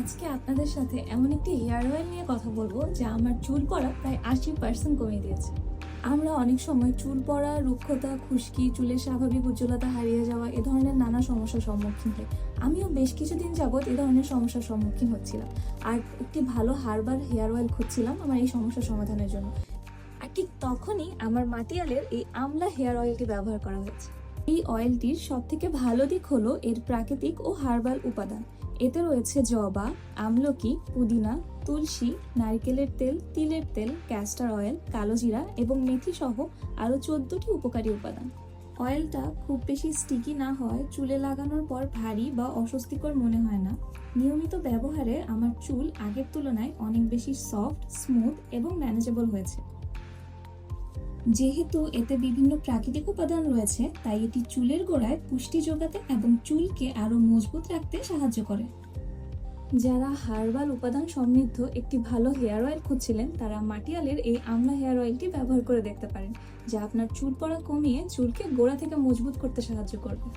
আজকে আপনাদের সাথে এমন একটি হেয়ার অয়েল নিয়ে কথা বলবো যা আমার চুল পড়া প্রায় 80% কমিয়ে দিয়েছে। আমরা অনেক সময় চুল পড়া, রুক্ষতা, খুশকি, চুলের স্বাভাবিক উজ্জ্বলতা হারিয়ে যাওয়া এ ধরনের নানা সমস্যার সম্মুখীন হই। আমিও বেশ কিছুদিন যাবৎ এ ধরনের সমস্যার সম্মুখীন হচ্ছিলাম আর একটি ভালো হার্বাল হেয়ার অয়েল খুঁজছিলাম আমার এই সমস্যার সমাধানের জন্য। আর ঠিক তখনই আমার মাটিয়ালের এই আমলা হেয়ার অয়েলটি ব্যবহার করা হয়েছে। এই অয়েলটির সবথেকে ভালো দিক হলো এর প্রাকৃতিক ও হার্বাল উপাদান। এতে রয়েছে জবা, আমলকি, পুদিনা, তুলসী, নারকেলের তেল, তিলের তেল, ক্যাস্টর অয়েল, কালোজিরা এবং মেথি সহ আরও 14টি উপকারী উপাদান। অয়েলটা খুব বেশি স্টিকি না হয় চুলে লাগানোর পর ভারী বা অস্বস্তিকর মনে হয় না। নিয়মিত ব্যবহারে আমার চুল আগের তুলনায় অনেক বেশি সফট, স্মুথ এবং ম্যানেজেবল হয়েছে। যেহেতু এতে বিভিন্ন প্রাকৃতিক উপাদান রয়েছে, তাই এটি চুলের গোড়ায় পুষ্টি যোগাতে এবং চুলকে আরও মজবুত রাখতে সাহায্য করে। যারা হার্বাল উপাদান সমৃদ্ধ একটি ভালো হেয়ার অয়েল খুঁজছিলেন, তারা মাটিয়ালের এই আমলা হেয়ার অয়েলটি ব্যবহার করে দেখতে পারেন, যা আপনার চুল পড়া কমিয়ে চুলকে গোড়া থেকে মজবুত করতে সাহায্য করবে।